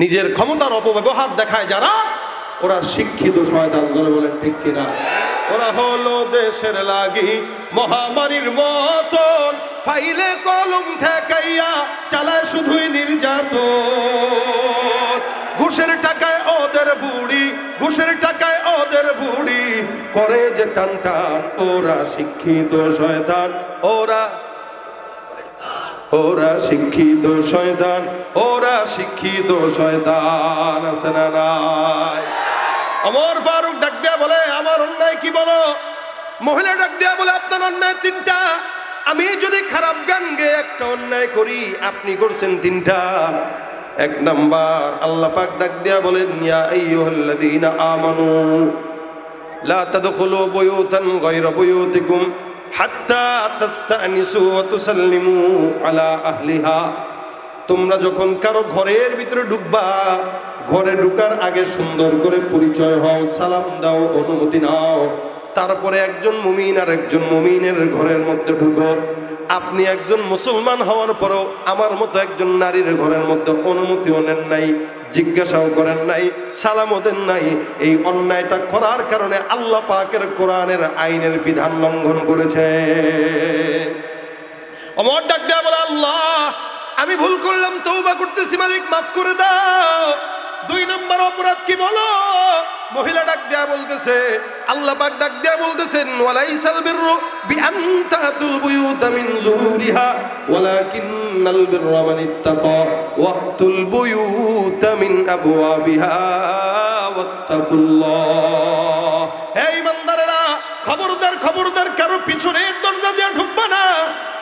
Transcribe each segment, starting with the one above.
নিজের ক্ষমতার অপব্যবহার দেখায় যারা, ওরা শিক্ষিত শয়তান। ধরে বলেন ঠিক কিনা? ওরা হলো দেশের লাগি মহামারীর মতন, ফাইলে কলম ঠেকাইয়া চালায় শুধুই নির্যাতন। ঘুষের টাকায় ওদের বুড়ি, ঘুষের টাকায় ওদের বুড়ি করে যে টান টান। ওরা শিক্ষিত শয়তান, ওরা শিক্ষিত শয়তান, ওরা শিক্ষিত শয়তান। আছে না নাই? ওমর ফারুক ডাক দিয়া বলে, আমার অন্যায় কি বলো? মহিলা ডাক দিয়া বলে, আপনার অন্যায় তিনটা। আমি যদি খারাপ গান গেয়ে একটা অন্যায় করি, আপনি করছেন তিনটা। এক নাম্বার, আল্লাহ পাক ডাক দিয়া বলেন, ইয়া আইয়ুহাল্লাযীনা আমানু লা তাদখুলু বুয়ুতান গায়রা বুয়ুতিকুম হাত্তা তাস্তানিসু ওয়া তুসাল্লিমু আলা আহলিহা। তোমরা যখন কারো ঘরের ভিতরে ঢুকবা, ঘরে ঢুকার আগে সুন্দর করে পরিচয় হও, সালাম দাও, অনুমতি নাও। তারপরে একজন মুমিন আর একজন মুমিনের ঘরের মধ্যে ঢুকো। আপনি একজন মুসলমান হওয়ার পরও আমার মতো একজন নারীর ঘরের মধ্যে অনুমতিও নেন নাই, জিজ্ঞাসাও করেন নাই, সালামও দেন নাই। এই অন্যায়টা করার কারণে আল্লাহ পাকের কোরআনের আইনের বিধান লঙ্ঘন করেছে। ওমর ডাক দেয়া বলে, আল্লাহ আমি ভুল করলাম, তওবা করতেছি, মালিক মাফ করে দাও। দুই নম্বর অপরাধ কি বলো? মহিলা ডাক দেয়া বলতেছে, আল্লাহ পাক ডাক দেয়া বলতেছেন, ওয়ালাইসাল বিররু বিআন তাতুল বুয়ুতা মিন যুহুরিহা ওয়ালাকিন্নাল বিররা মান ইত্তাকা ওয়াতুল বুয়ুতা মিন আবওয়াবিহা ওয়াত্তাকুল্লাহ। হে ইমানদারেরা, খবরদার খবরদার, কারো পিছনের দরজা দিয়ে ঢুকবা না।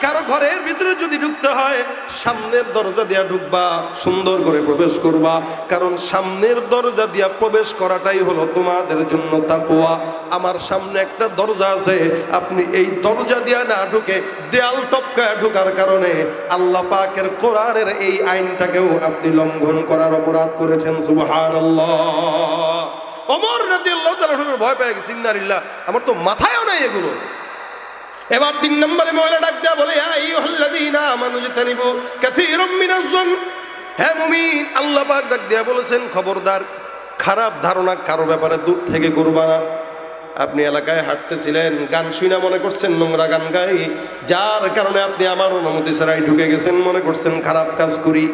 কারো ঘরের ভিতরে যদি ঢুকতে হয়, সামনের দরজা দিয়ে ঢুকবা, সুন্দর করে প্রবেশ করবা। কারণ সামনের দরজা দিয়ে প্রবেশ করাটাই হলো তোমাদের জন্য তাকওয়া। আমার সামনে একটা দরজা আছে, আপনি এই দরজা দিয়ে না ঢুকে দেয়াল টপকায় ঢোকার কারণে আল্লাহ পাকের কোরআনের এই আইনটাকেও আপনি লঙ্ঘন করার অপরাধ করেছেন। সুবহানাল্লাহ। ওমর রাদিয়াল্লাহু তাআলা ভয় পেয়ে গেছেন, ইন্নালিল্লাহ, আমার তো মাথায়ও নাই এগুলো। এবার তিন নম্বরে মহিলা ডাক দেয়া বলে, ইয়া আইয়ুহাল্লাযীনা আমানু ইজতানিবু কাসীরাম মিনাজ যন। হে মুমিন, আল্লাহ পাক ডাক দেয়া বলেছেন, খবরদার খারাপ ধারণা কারো ব্যাপারে দূর থেকে করবা না। আপনি এলাকায় হাঁটতেছিলেন, গান শুনে মনে করছেন নোংরা গান গাই, যার কারণে আপনি আমার অনুমতি ছাড়াই ঢুকে গেছেন, মনে করছেন খারাপ কাজ করি।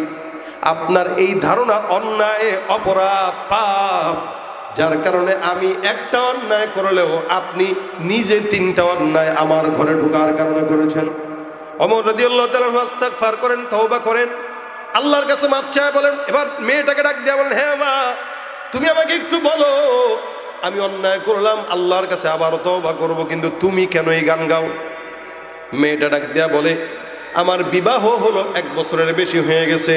আপনার এই ধারণা অন্যায়, অপরাধ, পাপ, যার কারণে আমি একটা অন্যায় করলেও আপনি নিজে তিনটা অন্যায় আমার ঘরে ঢোকার কারণে করেছেন। ওমর রাদিয়াল্লাহু তাআলা ইস্তিগফার করেন, তওবা করেন, আল্লাহর কাছে মাফ চায় বলেন। এবার মেয়েটাকে ডাক দিয়ে বলেন, হ্যাঁ মা, তুমি আমাকে একটু বলো, আমি অন্যায় করলাম, আল্লাহর কাছে আবার তওবা করব, কিন্তু তুমি কেন এই গান গাও? মেয়েটা ডাক দেয়া বলে, আমার বিবাহ হলো 1 বছরের বেশি হয়ে গেছে।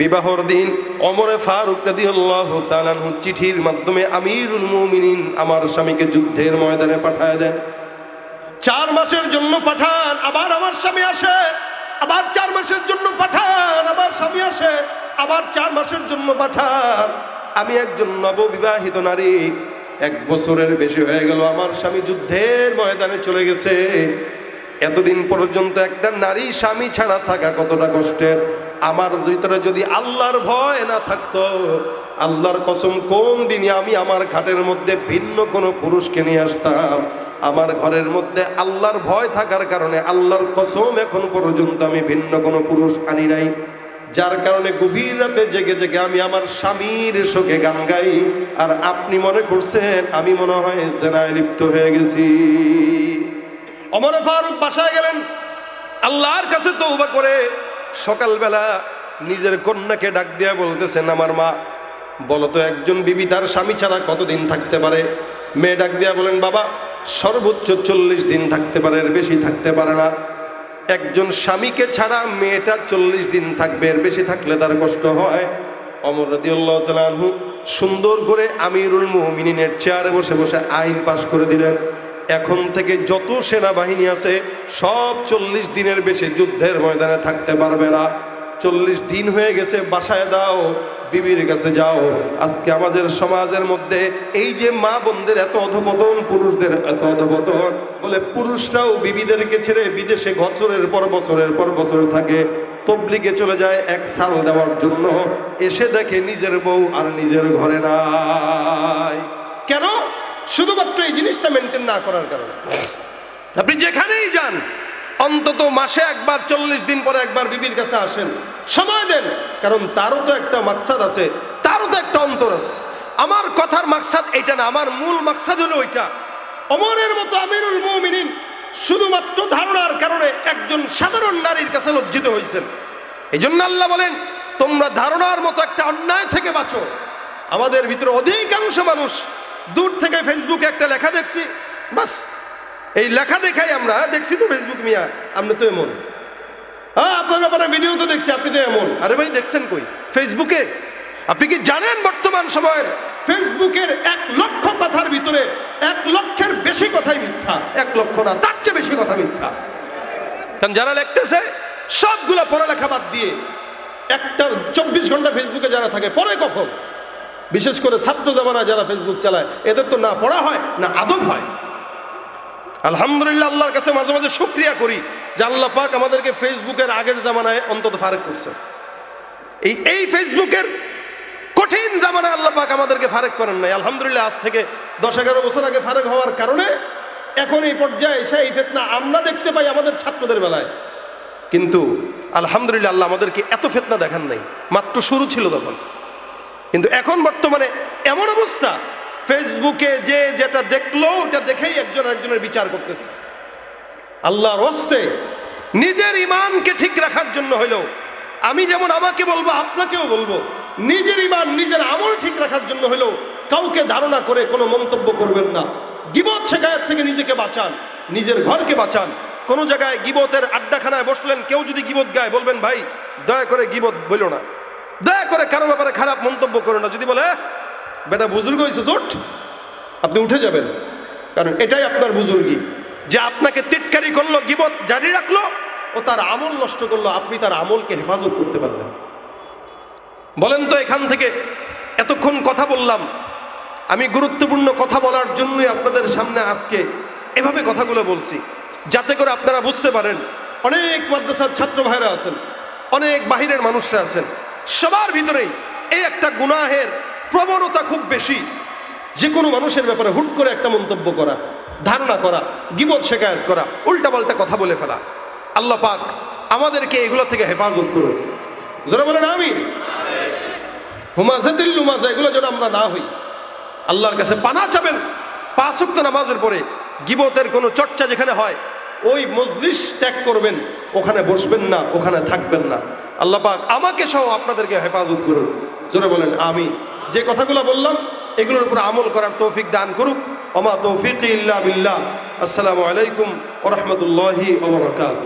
বিবাহর দিন ওমরে ফারুক রাদিয়াল্লাহু তাআলা আনহু চিঠির মাধ্যমে আমিরুল মুমিনিন আমার স্বামীকে যুদ্ধের ময়দানে পাঠায় দেন। 4 মাসের জন্য পাঠান, আবার আমার স্বামী আসে, আবার 4 মাসের জন্য পাঠান, আবার স্বামী আসে, আবার 4 মাসের জন্য পাঠান। আমি একজন নববিবাহিত নারী, 1 বছরের বেশি হয়ে গেল, আমার স্বামী যুদ্ধের ময়দানে চলে গেছে। এতদিন পর্যন্ত একটা নারী স্বামী ছাড়া থাকা কতটা কষ্টের। আমার ভিতরে যদি আল্লাহর ভয় না থাকতো, আল্লাহর কসম কোন দিনই আমি আমার ঘাটের মধ্যে ভিন্ন কোনো পুরুষকে নিয়ে আসতাম। আমার ঘরের মধ্যে আল্লাহর ভয় থাকার কারণে আল্লাহর কসম এখন পর্যন্ত আমি ভিন্ন কোনো পুরুষ আনি নাই। যার কারণে গভীর রাতে জেগে জেগে আমি আমার স্বামীর শোকে গান গাই, আর আপনি মনে করছেন আমি মনে হয় জেনায় লিপ্ত হয়ে গেছি। ওমর ফারুক বাসায় গেলেন, আল্লাহর কাছে তওবা করে সকালবেলা নিজের কন্যাকে ডাক দিয়া বলতেছেন, আমার মা বলো তো, একজন বিবি তার স্বামী ছাড়া কতদিন থাকতে পারে? মেয়ে ডাক দিয়া বলেন, বাবা সর্বোচ্চ 40 দিন থাকতে পারে, এর বেশি থাকতে পারে না। একজন স্বামীকে ছাড়া মেয়েটা 40 দিন থাকবে, এর বেশি থাকলে তার কষ্ট হয়। ওমর রাদিয়াল্লাহু তাআলা আনহু সুন্দর করে আমিরুল মুমিনিনের চেয়ারে বসে বসে আইন পাশ করে দিলেন, এখন থেকে যত সেনাবাহিনী আছে সব 40 দিনের বেশি যুদ্ধের ময়দানে থাকতে পারবে না। 40 দিন হয়ে গেছে, বাসায় দাও, বিবির কাছে যাও। আজকে আমাদের সমাজের মধ্যে এই যে মা বোনদের এত অধপতন, পুরুষদের এত অধপতন, বলে পুরুষরাও বিবিদেরকে ছেড়ে বিদেশে বছরের পর বছর থাকে। তবলিগে চলে যায় এক সাল দেওয়ার জন্য, এসে দেখে নিজের বউ আর নিজের ঘরে নাই। কেন? শুধুমাত্র এই জিনিসটা মেনটেন না করার কারণে। আপনি যেখানেই যান অন্তত মাসে একবার, 40 দিন পরে একবার বিবির কাছে আসেন, সময় দেন, কারণ তারও তো একটা মাকসাদ আছে, তারও তো একটা অন্তর আছে। আমার কথার মাকসাদ এইটা না, আমার মূল মাকসাদ হলো ওইটা। ওমরের মতো আমিরুল মুমিনিন শুধুমাত্র ধারণার কারণে একজন সাধারণ নারীর কাছে লজ্জিত হয়েছেন। এই জন্য আল্লাহ বলেন, তোমরা ধারণার মতো একটা অন্যায় থেকে বাঁচো। আমাদের ভিতরে অধিকাংশ মানুষ দূর থেকে ফেসবুকে একটা লেখা দেখছি, বাস এই লেখা দেখাই আমরা দেখছি তো ফেসবুক, মিয়া আপনি তো এমন, হ্যাঁ আপনার ব্যাপারে ভিডিও তো দেখছি, আপনি তো এমন। আরে ভাই দেখছেন কই? ফেসবুকে। আপনি কি জানেন বর্তমান সময়ের ফেসবুকের 1 লক্ষ কথার ভিতরে 1 লক্ষের বেশি কথাই মিথ্যা। 1 লক্ষ না, তার চেয়ে বেশি কথা মিথ্যা। কারণ যারা লিখতেছে সবগুলো পড়ালেখা বাদ দিয়ে একটার 24 ঘন্টা ফেসবুকে যারা থাকে, পড়ে কখন? বিশেষ করে ছাত্র জামানায় যারা ফেসবুক চালায়, এদের তো না পড়া হয় না আদব হয়। আলহামদুলিল্লাহ, আল্লাহর কাছে মাঝে মাঝে শুকরিয়া করি যে আল্লাহ পাক আমাদেরকে ফেসবুকের আগের জামানায় অন্তত ফারেক করছে। এই ফেসবুকের কঠিন জামানায় আল্লাহ পাক আমাদেরকে ফারেক করেন নাই। আলহামদুলিল্লাহ, আজ থেকে 10-11 বছর আগে ফারেক হওয়ার কারণে এখন এই পর্যায়ে এসে এই ফিতনা আমরা দেখতে পাই আমাদের ছাত্রদের বেলায়। কিন্তু আলহামদুলিল্লাহ, আল্লাহ আমাদেরকে এত ফিতনা দেখান নাই, মাত্র শুরু ছিল তখন। কিন্তু এখন বর্তমানে এমন অবস্থা, ফেসবুকে যে যেটা দেখলো ওটা দেখেই একজন আরেকজনের বিচার করতেছে। আল্লাহর ওয়াস্তে নিজের ঈমানকে ঠিক রাখার জন্য হইলো, আমি যেমন আমাকে বলবো আপনাকেও বলবো, নিজের ঈমান নিজের আমল ঠিক রাখার জন্য হইলো কাউকে ধারণা করে কোনো মন্তব্য করবেন না। গীবত শিকায়ত থেকে নিজেকে বাঁচান, নিজের ঘরকে বাঁচান। কোনো জায়গায় গীবতের আড্ডাখানায় বসলেন, কেউ যদি গীবত গায় বলবেন ভাই দয়া করে গীবত বলো না, দয়া করে কারো ব্যাপারে খারাপ মন্তব্য করো না। যদি বলে বেটা বুজুর্গ হয়েছে জোট, আপনি উঠে যাবেন, কারণ এটাই আপনার বুজুর্গি। যে আপনাকে টিটকারি করলো, গীবত জারি রাখলো, ও তার আমল নষ্ট করলো, আপনি তার আমলকে হেফাজত করতে পারলেন। বলেন তো, এখান থেকে এতক্ষণ কথা বললাম, আমি গুরুত্বপূর্ণ কথা বলার জন্যই আপনাদের সামনে আজকে এভাবে কথাগুলো বলছি, যাতে করে আপনারা বুঝতে পারেন অনেক মাদ্রাসার ছাত্র ভাইরা আছেন, অনেক বাহিরের মানুষরা আছেন, সবার ভিতরেই এই একটা গুনাহের প্রবণতা খুব বেশি। যে কোনো মানুষের ব্যাপারে হুট করে একটা মন্তব্য করা, ধারণা করা, গীবত শিকায়াত করা, উল্টাপাল্টা কথা বলে ফেলা। আল্লাহ পাক আমাদেরকে এগুলো থেকে হেফাজত করুন। যারা বলেন আমিন। হুমাজাতিল লুমাজা, এগুলো যেন আমরা না হই। আল্লাহর কাছে পানা চাবেন। 5 ওয়াক্ত নামাজের পরে গীবতের কোনো চর্চা যেখানে হয়, ওই মজলিস ত্যাগ করবেন, ওখানে বসবেন না, ওখানে থাকবেন না। আল্লাহ পাক আমাকে সহ আপনাদেরকে হেফাজত করুন। জোরে বলেন আমিন। যে কথাগুলো বললাম এগুলোর উপর আমল করার তৌফিক দান করুক। ওমা তৌফিকি ইল্লা বিল্লাহ। আসসালামু আলাইকুম ওয়া রাহমাতুল্লাহি ওয়া বারাকাতুহু।